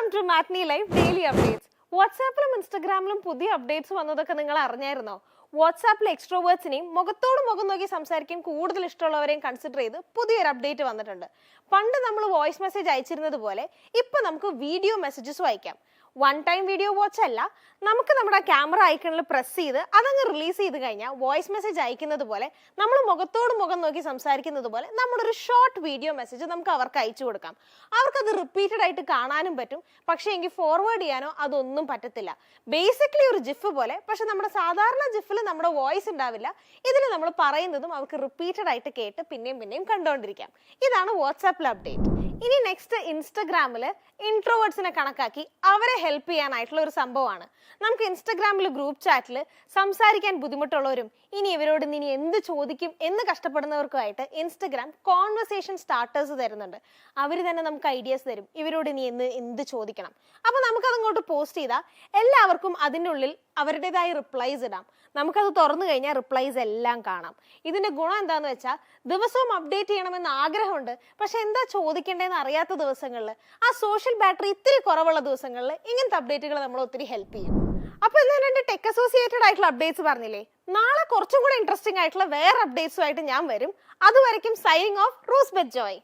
Welcome to Matinee Live daily updates. വാട്സാപ്പിലും ഇൻസ്റ്റഗ്രാമിലും പുതിയ അപ്ഡേറ്റ്സ് വന്നതൊക്കെ നിങ്ങൾ അറിഞ്ഞായിരുന്നോ? വാട്സാപ്പിൽ എക്സ്ട്രോവേർട്സിനെയും മുഖത്തോട് മുഖം നോക്കി സംസാരിക്കാൻ കൂടുതൽ ഇഷ്ടമുള്ളവരെയും കൺസിഡർ ചെയ്ത് പുതിയൊരു അപ്ഡേറ്റ് വന്നിട്ടുണ്ട്. പണ്ട് നമ്മൾ വോയിസ് മെസ്സേജ് അയച്ചിരുന്നത് പോലെ ഇപ്പൊ നമുക്ക് വീഡിയോ മെസ്സേജസും അയക്കാം. വൺ ടൈം വീഡിയോ വാച്ച് അല്ല, നമുക്ക് നമ്മുടെ ക്യാമറ ഐക്കണിൽ പ്രസ് ചെയ്ത് അതങ്ങ് റിലീസ് ചെയ്ത് കഴിഞ്ഞാൽ വോയിസ് മെസ്സേജ് അയക്കുന്നത് പോലെ നമ്മൾ മുഖത്തോട് മുഖം നോക്കി സംസാരിക്കുന്നത് പോലെ നമ്മളൊരു ഷോർട്ട് വീഡിയോ മെസ്സേജ് നമുക്ക് അവർക്ക് അയച്ചു കൊടുക്കാം. അവർക്കത് റിപ്പീറ്റഡ് ആയിട്ട് കാണാനും പറ്റും, പക്ഷേ എങ്കിൽ ഫോർവേഡ് ചെയ്യാനോ അതൊന്നും പറ്റത്തില്ല. ബേസിക്കലി ഒരു ജിഫ് പോലെ, പക്ഷെ നമ്മുടെ സാധാരണ ജിഫിൽ നമ്മുടെ വോയിസ് ഉണ്ടാവില്ല. ഇതിൽ നമ്മൾ പറയുന്നതും അവർക്ക് റിപ്പീറ്റഡ് ആയിട്ട് കേട്ട് പിന്നെയും പിന്നെയും കണ്ടുകൊണ്ടിരിക്കാം. ഇതാണ് വാട്സാപ്പിൽ അപ്ഡേറ്റ്. ഇനി നെക്സ്റ്റ് ഇൻസ്റ്റഗ്രാമിൽ ഇൻട്രോവേർട്സിനെ കണക്കാക്കി അവരെ ഹെൽപ്പ് ചെയ്യാനായിട്ടുള്ള ഒരു സംഭവമാണ്. നമുക്ക് ഇൻസ്റ്റഗ്രാമിൽ ഗ്രൂപ്പ് ചാറ്റിൽ സംസാരിക്കാൻ ബുദ്ധിമുട്ടുള്ളവരും ഇനി ഇവരോട് ഇനി എന്ത് ചോദിക്കും എന്ന് കഷ്ടപ്പെടുന്നവർക്കുമായിട്ട് ഇൻസ്റ്റഗ്രാം കോൺവെർസേഷൻ സ്റ്റാർട്ടേഴ്സ് തരുന്നുണ്ട്. അവർ തന്നെ നമുക്ക് ഐഡിയാസ് തരും, ഇവരോട് ഇനി എന്ത് ചോദിക്കണം. അപ്പോൾ നമുക്കതങ്ങോട്ട് പോസ്റ്റ് ചെയ്താൽ എല്ലാവർക്കും അതിൻ്റെ ഉള്ളിൽ അവരുടേതായ റിപ്ലൈസ് ഇടാം. നമുക്കത് തുറന്നു കഴിഞ്ഞാൽ റിപ്ലൈസ് എല്ലാം കാണാം. ഇതിന്റെ ഗുണം എന്താണെന്ന് വെച്ചാൽ ദിവസവും അപ്ഡേറ്റ് ചെയ്യണമെന്ന് ആഗ്രഹമുണ്ട്, പക്ഷെ എന്താ ചോദിക്കേണ്ടതെന്ന് അറിയാത്ത ദിവസങ്ങളിൽ, ആ സോഷ്യൽ ബാറ്ററി ഇത്തിരി കുറവുള്ള ദിവസങ്ങളിൽ ഇങ്ങനത്തെ അപ്ഡേറ്റുകൾ നമ്മൾ ഒത്തിരി ഹെൽപ്പ് ചെയ്യും. അപ്പൊ ഇന്ന് രണ്ട് ടെക് അസോസിയേറ്റഡ് ആയിട്ടുള്ള അപ്ഡേറ്റ്സ് പറഞ്ഞില്ലേ, നാളെ കുറച്ചും കൂടെ ഇൻട്രസ്റ്റിംഗ് ആയിട്ടുള്ള വേറെ അപ്ഡേറ്റ്സുമായിട്ട് ഞാൻ വരും. അതുവരെയും സൈനിങ് ഓഫ് റോസ്ബെറ്റ് ജോയ്.